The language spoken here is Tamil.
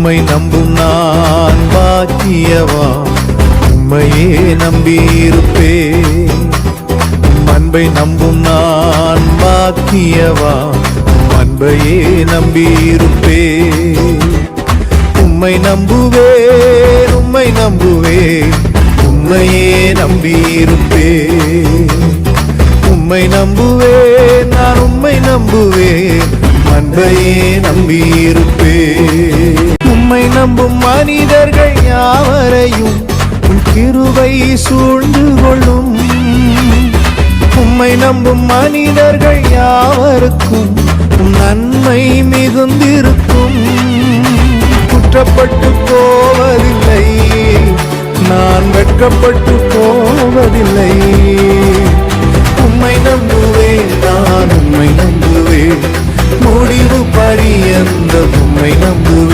உம்மை நம்பும் நான் பாக்கியவான், உம்மையே நம்பியிருப்பேன். அன்பை நம்பும் நான் பாக்கியவான், அன்பையே நம்பியிருப்பேன். உம்மை நம்புவேன், உம்மை நம்புவேன், உம்மையே நம்பியிருப்பேன். உம்மை நம்புவேன், நான் உம்மை நம்புவேன், அன்பையே நம்பியிருப்பேன். உம்மை நம்பும் மனிதர்கள் யாவரையும் உன் கிருபை சூழ்ந்து கொள்ளும். உம்மை நம்பும் மனிதர்கள் யாவருக்கும் உம் நன்மை மிகுந்திருக்கும். குற்றப்பட்டு போவதில்லை, நான் வெட்கப்பட்டு போவதில்லை. உம்மை நம்புவேன், நான் உம்மை நம்புவேன், முடிவு பரியந்த உம்மை நம்புவேன்.